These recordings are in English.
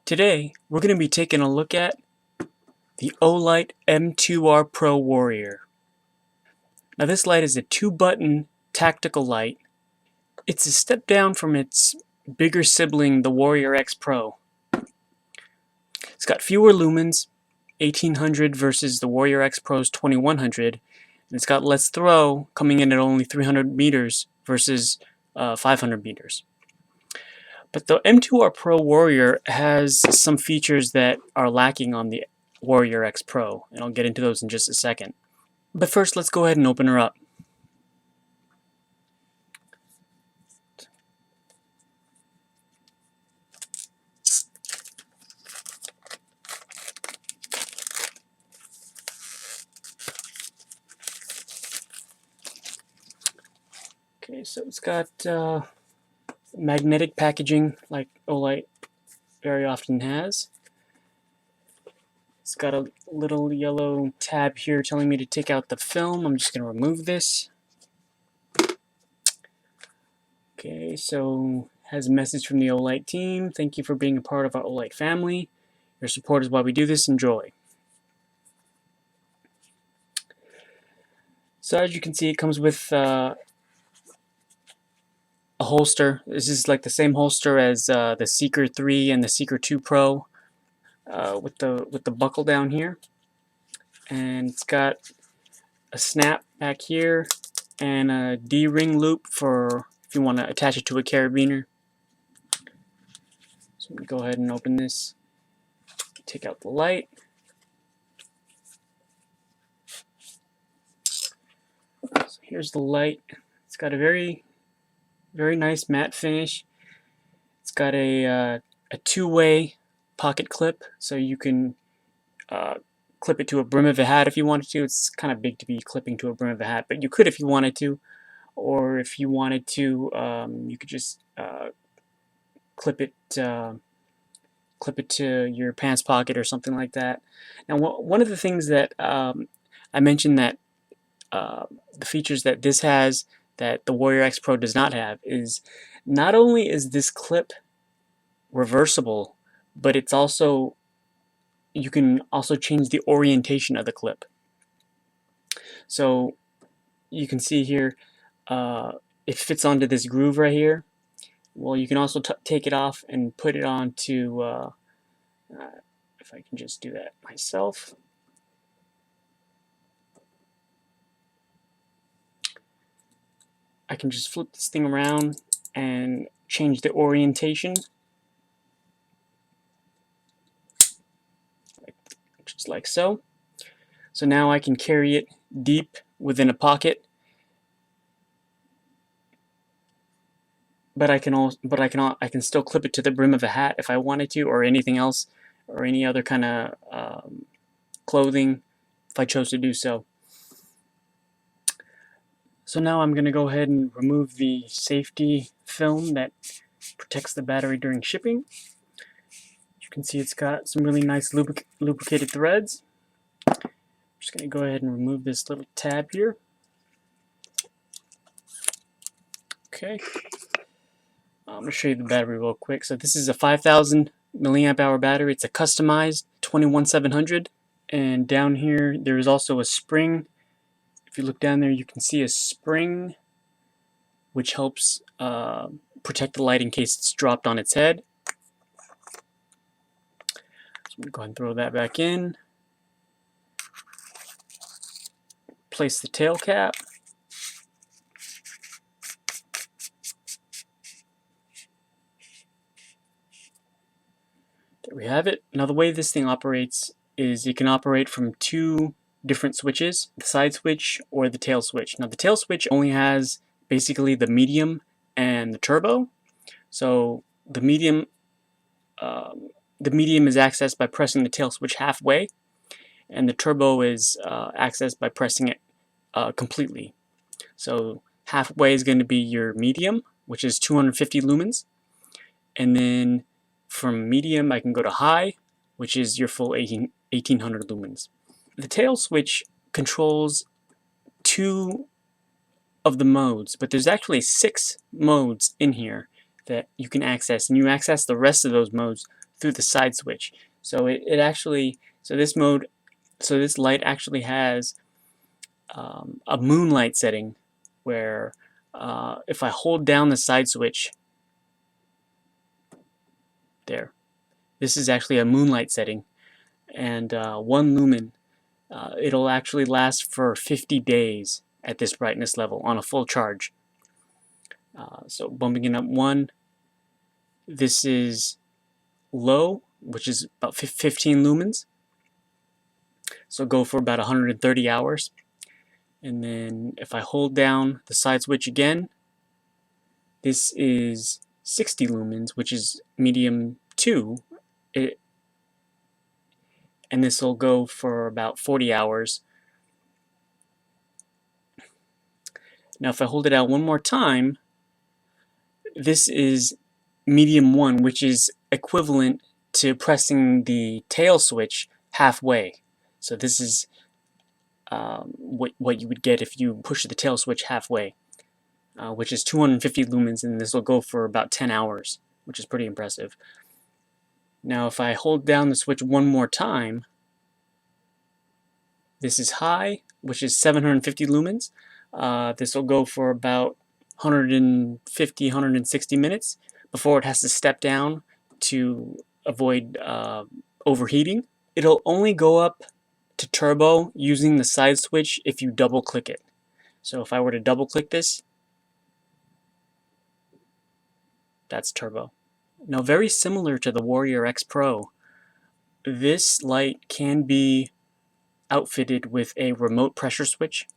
Today, we're going to be taking a look at the Olight M2R Pro Warrior. Now this light is a 2-button tactical light. It's a step down from its bigger sibling, the Warrior X Pro. It's got fewer lumens, 1800 versus the Warrior X Pro's 2100, and it's got less throw, coming in at only 300 meters versus 500 meters. But the M2R Pro Warrior has some features that are lacking on the Warrior X Pro, and I'll get into those in just a second. But first, let's go ahead and open her up. Okay, so it's got magnetic packaging like Olight very often has. It's got a little yellow tab here telling me to take out the film. I'm just going to remove this. Okay, so has a message from the Olight team. Thank you for being a part of our Olight family. Your support is why we do this. Enjoy. So as you can see, it comes with a holster. This is like the same holster as the Seeker 3 and the Seeker 2 Pro, with the buckle down here, and it's got a snap back here and a D-ring loop for if you want to attach it to a carabiner. So I'm going to go ahead and open this, take out the light. So here's the light. It's got a very nice matte finish. It's got a two-way pocket clip, so you can clip it to a brim of a hat if you wanted to. It's kind of big to be clipping to a brim of a hat, but you could if you wanted to. Or if you wanted to, you could just clip it to your pants pocket or something like that. Now, one of the things that I mentioned that the features that this has that the Warrior X Pro does not have is not only is this clip reversible, but it's also, you can also change the orientation of the clip. So you can see here, it fits onto this groove right here. Well, you can also take it off and put it onto, if I can just do that myself. I can just flip this thing around and change the orientation, just like so. So now I can carry it deep within a pocket, but I can still clip it to the brim of a hat if I wanted to, or anything else, or any other kind of clothing if I chose to do so. So now I'm going to go ahead and remove the safety film that protects the battery during shipping. You can see it's got some really nice lubricated threads. I'm just going to go ahead and remove this little tab here. Okay. I'm going to show you the battery real quick. So this is a 5,000 milliamp hour battery. It's a customized 21700, and down here there is also a spring. If you look down there, you can see a spring which helps protect the light in case it's dropped on its head. So I'm going to go ahead and throw that back in. Place the tail cap. There we have it. Now the way this thing operates is it can operate from two different switches, the side switch or the tail switch. Now the tail switch only has basically the medium and the turbo. So the medium is accessed by pressing the tail switch halfway, and the turbo is accessed by pressing it completely. So halfway is going to be your medium, which is 250 lumens, and then from medium I can go to high, which is your full 1800 lumens. The tail switch controls two of the modes, but there's actually 6 modes in here that you can access, and you access the rest of those modes through the side switch. So it actually, so this mode, so this light actually has a moonlight setting where if I hold down the side switch, there, this is actually a moonlight setting, and 1 lumen, it'll actually last for 50 days at this brightness level on a full charge. So bumping it up 1, this is low, which is about 15 lumens. So go for about 130 hours. And then if I hold down the side switch again, this is 60 lumens, which is medium 2. And this will go for about 40 hours. Now if I hold it out one more time, this is medium 1, which is equivalent to pressing the tail switch halfway. So this is what you would get if you push the tail switch halfway, which is 250 lumens, and this will go for about 10 hours, which is pretty impressive. Now if I hold down the switch one more time, this is high, which is 750 lumens. This will go for about 150, 160 minutes before it has to step down to avoid overheating. It'll only go up to turbo using the side switch if you double click it. So if I were to double click this, that's turbo. Now very similar to the Warrior X Pro, this light can be outfitted with a remote pressure switch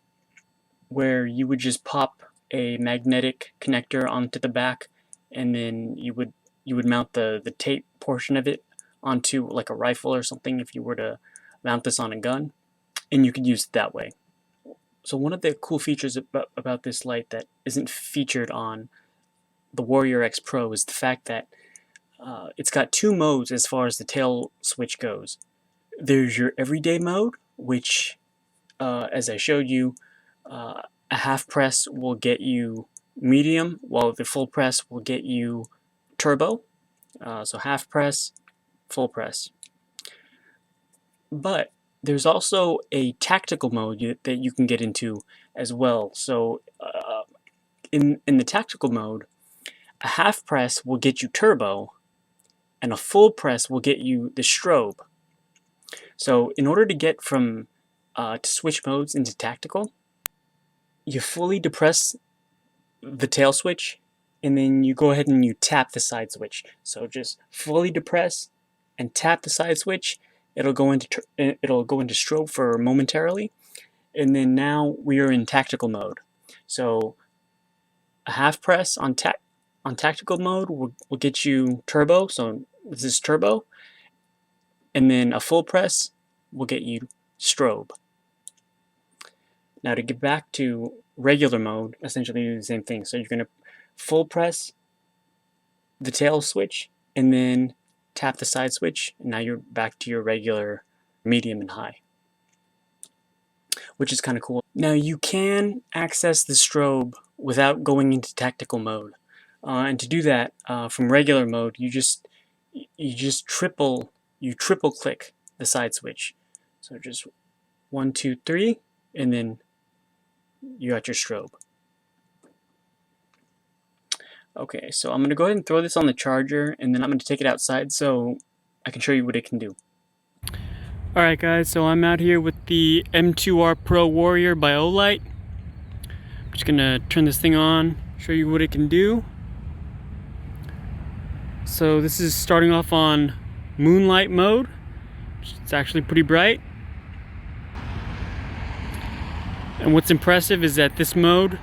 where you would just pop a magnetic connector onto the back, and then you would mount the tape portion of it onto like a rifle or something if you were to mount this on a gun, and you could use it that way. So one of the cool features about this light that isn't featured on the Warrior X Pro is the fact that it's got 2 modes as far as the tail switch goes. There's your everyday mode, which as I showed you, a half press will get you medium, while the full press will get you turbo. So half press, full press. But there's also a tactical mode that you can get into as well. So in the tactical mode, a half press will get you turbo, and a full press will get you the strobe. So in order to get from to switch modes into tactical, you fully depress the tail switch, and then you go ahead and you tap the side switch. So just fully depress and tap the side switch. It'll go into strobe for momentarily, and then now we are in tactical mode. So a half press on tactical mode will get you turbo. So this is turbo, and then a full press will get you strobe. Now to get back to regular mode, essentially do the same thing. So you're going to full press the tail switch and then tap the side switch, and now you're back to your regular medium and high, which is kind of cool. Now you can access the strobe without going into tactical mode, and to do that from regular mode, you just triple click the side switch. So just 1, 2, 3, and then you got your strobe. Okay, so I'm going to go ahead and throw this on the charger, and then I'm going to take it outside so I can show you what it can do. Alright guys, so I'm out here with the M2R Pro Warrior by Olight. I'm just going to turn this thing on, show you what it can do. So this is starting off on Moonlight Mode. It's actually pretty bright. And what's impressive is that this mode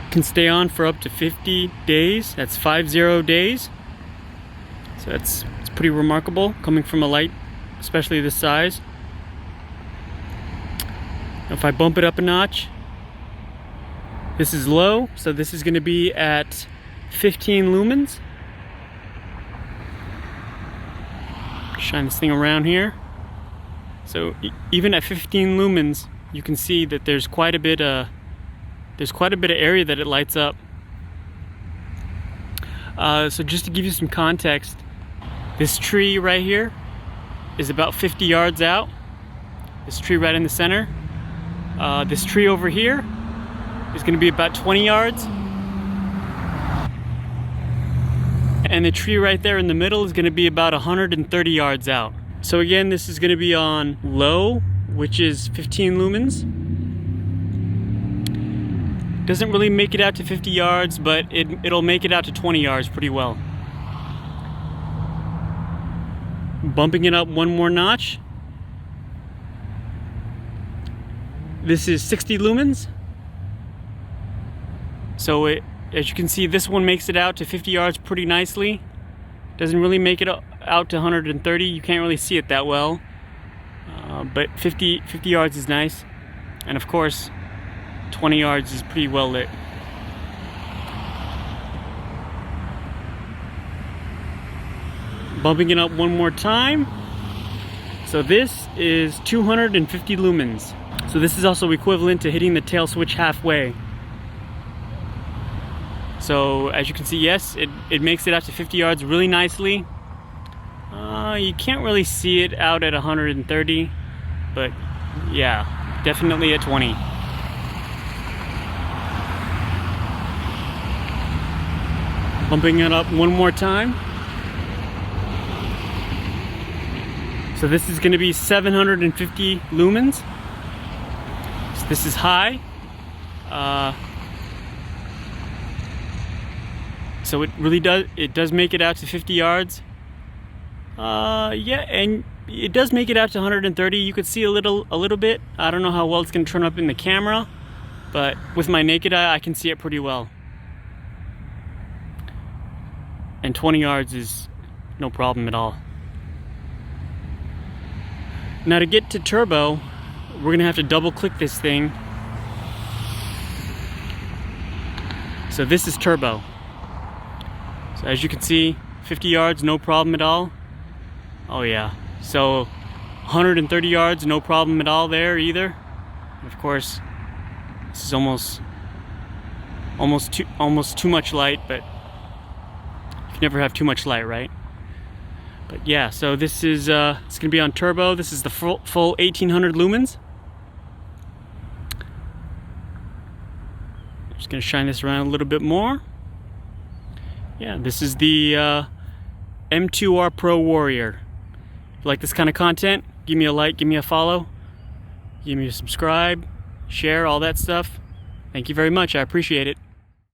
can stay on for up to 50 days. That's 50 days. So it's pretty remarkable coming from a light, especially this size. Now if I bump it up a notch, this is low, so this is going to be at 15 lumens. Shine this thing around here. So even at 15 lumens, you can see that there's quite a bit of area that it lights up. So just to give you some context, This tree right here is about 50 yards out. This tree right in the center. This tree over here is going to be about 20 yards. And the tree right there in the middle is going to be about 130 yards out. So again, this is going to be on low, which is 15 lumens. Doesn't really make it out to 50 yards, but it'll make it out to 20 yards pretty well. Bumping it up one more notch. This is 60 lumens. So as you can see, this one makes it out to 50 yards pretty nicely. Doesn't really make it out to 130. You can't really see it that well. But 50 yards is nice. And of course, 20 yards is pretty well lit. Bumping it up one more time. So this is 250 lumens. So this is also equivalent to hitting the tail switch halfway. So as you can see, yes, it makes it out to 50 yards really nicely. You can't really see it out at 130, but yeah, definitely at 20. Bumping it up one more time. So this is going to be 750 lumens. So this is high. So it really does make it out to 50 yards. Yeah, and it does make it out to 130. You could see a little bit. I don't know how well it's going to turn up in the camera, but with my naked eye, I can see it pretty well. And 20 yards is no problem at all. Now to get to turbo, we're gonna have to double click this thing. So this is turbo. So as you can see, 50 yards, no problem at all. Oh yeah. So 130 yards, no problem at all there either. And of course, this is almost too much light, but you can never have too much light, right? But yeah, so this is it's gonna be on turbo. This is the full 1800 lumens. Just gonna shine this around a little bit more. Yeah, this is the M2R Pro Warrior. If you like this kind of content, give me a like, give me a follow, give me a subscribe, share, all that stuff. Thank you very much. I appreciate it.